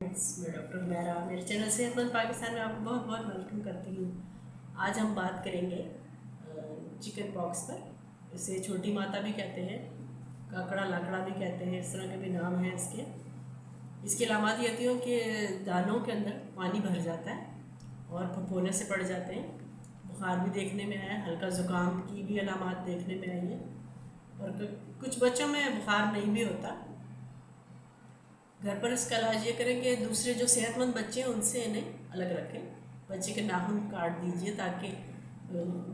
मैं डॉक्टर हुमैरा मेरे चैनल सेहतमंद पाकिस्तान में आपको बहुत बहुत वेलकम करती हूँ। आज हम बात करेंगे चिकन पॉक्स पर। इसे छोटी माता भी कहते हैं, काकड़ा लाकड़ा भी कहते हैं, इस तरह के भी नाम हैं इसके। इसकी अलामत ये होती है कि दानों के अंदर पानी भर जाता है और फफोले से पड़ जाते हैं। बुखार भी देखने में आया, हल्का ज़ुकाम की भी अलामत देखने में आई है और कुछ बच्चों में बुखार नहीं भी होता। घर पर इसका इलाज ये करें कि दूसरे जो सेहतमंद बच्चे हैं उनसे इन्हें अलग रखें। बच्चे के नाखून काट दीजिए ताकि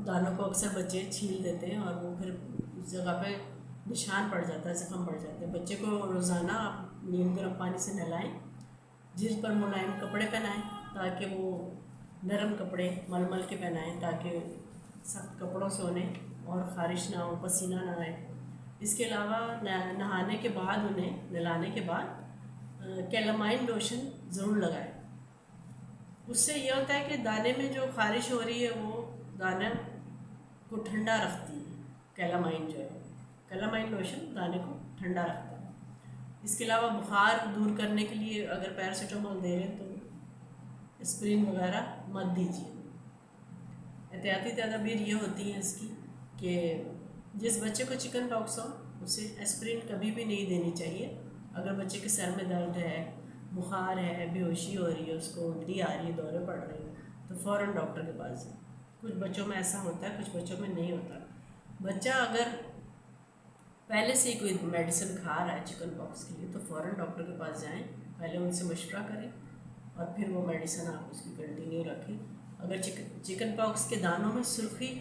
दानों को अक्सर बच्चे छील देते हैं और वो फिर उस जगह पे निशान पड़ जाता है, जख्म पड़ जाते हैं। बच्चे को रोज़ाना आप नीम गर्म पानी से नहलाएं, जिस पर मुलायम कपड़े पहनाएं ताकि वो नरम कपड़े मलमल के पहनाएं ताकि सख्त कपड़ों से उन्हें और ख़ारिश ना हो, पसीना ना आए। इसके अलावा नहाने के बाद उन्हें नहलाने के बाद कैलामाइन लोशन ज़रूर लगाएं। उससे यह होता है कि दाने में जो ख़ारिश हो रही है वो दाने को ठंडा रखती है। कैलामाइन जो है, कैलामाइन लोशन दाने को ठंडा रखता है। इसके अलावा बुखार दूर करने के लिए अगर पैरासीटामोल दे रहे हैं तो एस्प्रिन वगैरह मत दीजिए। एहतियाती तदाबीर ये होती हैं इसकी कि जिस बच्चे को चिकन पॉक्स हो उसे एस्प्रिन कभी भी नहीं देनी चाहिए। अगर बच्चे के सर में दर्द है, बुखार है, बेहोशी हो रही है, उसको उल्टी आ रही है, दौरे पड़ रहे हैं तो फ़ौरन डॉक्टर के पास जाए। कुछ बच्चों में ऐसा होता है, कुछ बच्चों में नहीं होता। बच्चा अगर पहले से ही कोई मेडिसिन खा रहा है चिकन पॉक्स के लिए तो फ़ौरन डॉक्टर के पास जाएं, पहले उनसे मशवरा करें और फिर वो मेडिसिन आप उसकी कंटिन्यू रखें। अगर चिकन पॉक्स के दानों में सुर्खी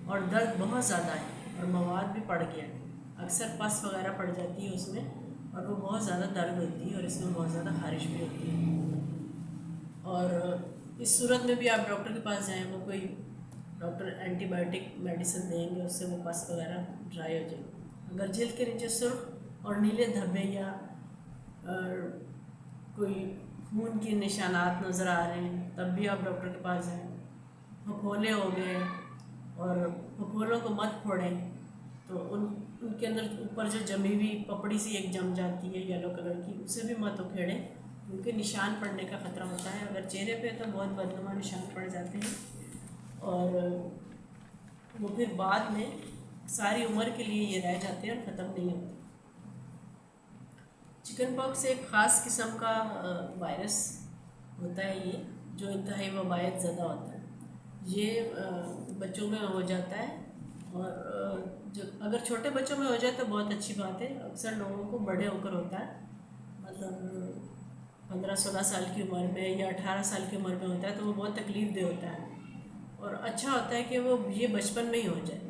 और दर्द बहुत ज़्यादा है और मवाद भी पड़ गया है, अक्सर पस वगैरह पड़ जाती है उसमें और वो बहुत ज़्यादा दर्द होती है और इसमें बहुत ज़्यादा ख़ारिश भी होती है, और इस सूरत में भी आप डॉक्टर के पास जाएं, वो कोई डॉक्टर एंटीबायोटिक मेडिसिन देंगे, उससे वो पस वगैरह ड्राई हो जाएगी। अगर जिल्द के नीचे सुर्ख और नीले धब्बे या कोई खून के निशानात नज़र आ रहे हैं तब भी आप डॉक्टर के पास जाएं। फफोले हो गए और फफोलों को मत फोड़ें, तो उनके अंदर ऊपर जो जमी हुई पपड़ी सी एक जम जाती है येलो कलर की, उसे भी मत उखेड़ें, उनके निशान पड़ने का ख़तरा होता है। अगर चेहरे पे तो बहुत बदनुमा निशान पड़ जाते हैं और वो फिर बाद में सारी उम्र के लिए ये रह जाते हैं और ख़त्म नहीं होते। चिकन पॉक्स एक ख़ास किस्म का वायरस होता है ये, जो इंतहाई वबायत ज़्यादा होता है। ये बच्चों में हो जाता है और जो अगर छोटे बच्चों में हो जाए तो बहुत अच्छी बात है। अक्सर लोगों को बड़े होकर होता है, मतलब 15-16 साल की उम्र में या 18 साल की उम्र में होता है तो वो बहुत तकलीफ़ दे होता है और अच्छा होता है कि वो ये बचपन में ही हो जाए।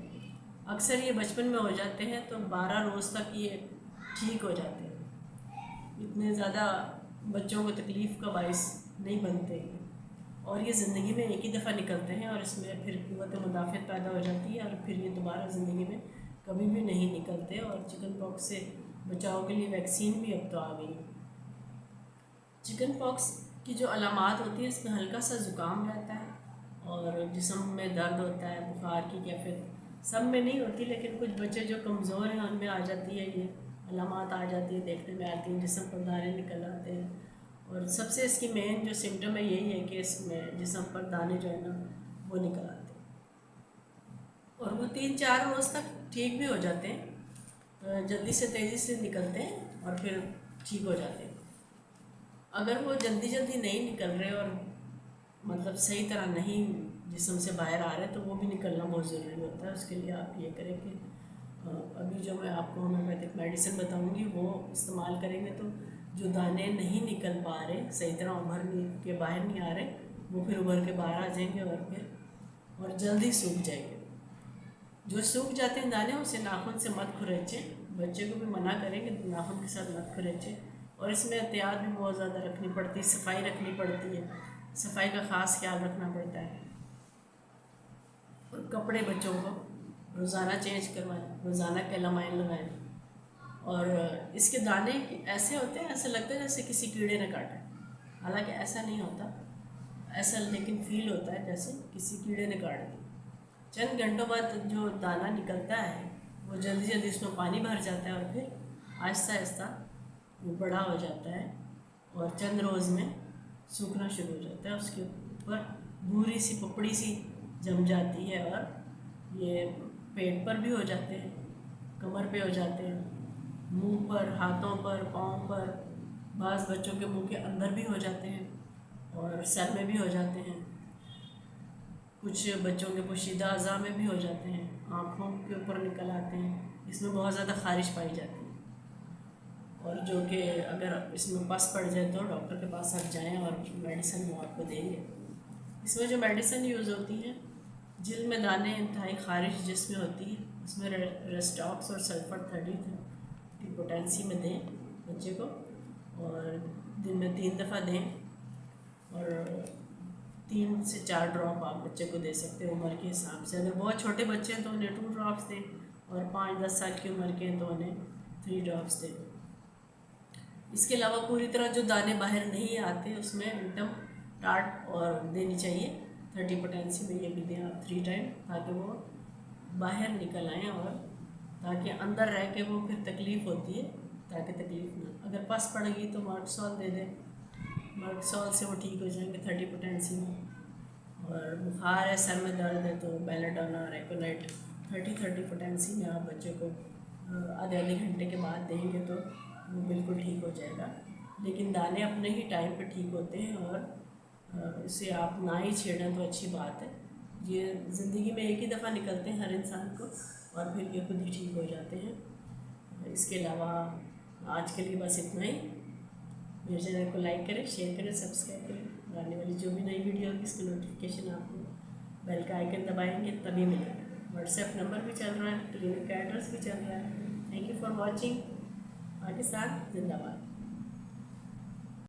अक्सर ये बचपन में हो जाते हैं तो 12 रोज़ तक ये ठीक हो जाते हैं, इतने ज़्यादा बच्चों को तकलीफ़ का बायस नहीं बनते और ये ज़िंदगी में एक ही दफ़ा निकलते हैं और इसमें फिर क़ुव्वत मुदाफ़त पैदा हो जाती है और फिर ये दोबारा ज़िंदगी में कभी भी नहीं निकलते। और चिकन पॉक्स से बचाव के लिए वैक्सीन भी अब तो आ गई है। चिकन पॉक्स की जो अलामात होती है इसमें हल्का सा ज़ुकाम रहता है और जिस्म में दर्द होता है, बुखार की कैफियत सब में नहीं होती, लेकिन कुछ बच्चे जो कमज़ोर हैं उनमें आ जाती है, ये अलामात आ जाती है, देखने में आती हैं, जिस्म पर दाने निकल आते हैं। और सबसे इसकी मेन जो सिम्टम है यही है कि इसमें जिस्म पर दाने जो है ना वो निकल आते हैं और वो 3-4 रोज़ तक ठीक भी हो जाते हैं, जल्दी से तेज़ी से निकलते हैं और फिर ठीक हो जाते हैं। अगर वो जल्दी जल्दी नहीं निकल रहे और मतलब सही तरह नहीं जिस्म से बाहर आ रहे तो वो भी निकलना बहुत ज़रूरी होता है। उसके लिए आप ये करें कि अभी जो मैं आपको होम्योपैथिक मेडिसिन बताऊंगी वो इस्तेमाल करेंगे तो जो दाने नहीं निकल पा रहे सही तरह उभर के बाहर नहीं आ रहे वो फिर उभर के बाहर आ जाएंगे और जल्दी सूख जाएंगे। जो सूख जाते हैं दाने उसे नाखून से मत खुरेचें, बच्चे को भी मना करें कि नाखून के साथ मत खुरेचें। और इसमें एहतियात भी बहुत ज़्यादा रखनी पड़ती है, सफाई रखनी पड़ती है, सफाई का ख़ास ख्याल रखना पड़ता है और कपड़े बच्चों को रोज़ाना चेंज करवाएं, रोज़ाना कैलामाइन लगाएं। और इसके दाने ऐसे होते हैं, ऐसे लगता है जैसे किसी कीड़े ने काटा है, हालांकि ऐसा नहीं होता, ऐसा लेकिन फील होता है जैसे किसी कीड़े ने काट दिया। चंद घंटों बाद जो दाना निकलता है वो जल्दी जल्दी उसमें पानी भर जाता है और फिर आहिस्ता आहिस्ता वो बड़ा हो जाता है और चंद रोज़ में सूखना शुरू हो जाता है। उसके ऊपर भूरी सी पपड़ी सी जम जाती है और ये पेट पर भी हो जाते हैं, कमर पे हो जाते हैं, मुंह पर, हाथों पर, पाँव पर, बाज़ बच्चों के मुंह के अंदर भी हो जाते हैं और सर में भी हो जाते हैं। कुछ बच्चों के पोशीदा अज़ा में भी हो जाते हैं, आँखों के ऊपर निकल आते हैं। इसमें बहुत ज़्यादा खारिश पाई जाती है और जो कि अगर इसमें पस पड़ जाए तो डॉक्टर के पास आप जाएं और मेडिसिन वो आपको देंगे। इसमें जो मेडिसिन यूज़ होती है, जिल्द में दाने, इंतहाई खारिश जिसमें होती है, उसमें रेस्टॉक्स और सल्फर 30 पोटेंसी में दें बच्चे को और दिन में 3 दफ़ा दें और 3 से 4 ड्रॉप आप बच्चे को दे सकते हैं उम्र के हिसाब से। अगर बहुत छोटे बच्चे हैं तो उन्हें 2 ड्रॉप्स दें और 5-10 साल की उम्र के हैं तो उन्हें 3 ड्रॉप्स दें। इसके अलावा पूरी तरह जो दाने बाहर नहीं आते उसमें इंटम टाट और देनी चाहिए 30 पोटेंसी में, ये भी दें आप 3 टाइम, ताकि वो बाहर निकल आएँ और ताकि अंदर रह के वो फिर तकलीफ़ होती है, ताकि तकलीफ़ ना। अगर पस पड़ गई तो मार्कसॉल दे दें, मार्कसॉल से वो ठीक हो जाएंगे 30 पोटेंसी में। और बुखार है, सर में दर्द है तो बेलाडोना और एकोनाइट 30 पोटेंसी में आप बच्चे को आधे घंटे के बाद देंगे तो वो बिल्कुल ठीक हो जाएगा। लेकिन दाने अपने ही टाइम पे ठीक होते हैं और इसे आप ना ही छेड़ें तो अच्छी बात है। ये ज़िंदगी में एक ही दफ़ा निकलते हैं हर इंसान को और फिर ये खुद ही ठीक हो जाते हैं। इसके अलावा आज के लिए बस इतना ही। मेरे चैनल को लाइक करें, शेयर करें, सब्सक्राइब करें। आने वाली जो भी नई वीडियो होगी इसकी नोटिफिकेशन आपको बेल का आइकन दबाएंगे तभी मिलेगा। व्हाट्सएप नंबर भी चल रहा है, क्लिनिक का एड्रेस भी चल रहा है। Thank you for watching. Pakistan जिंदाबाद।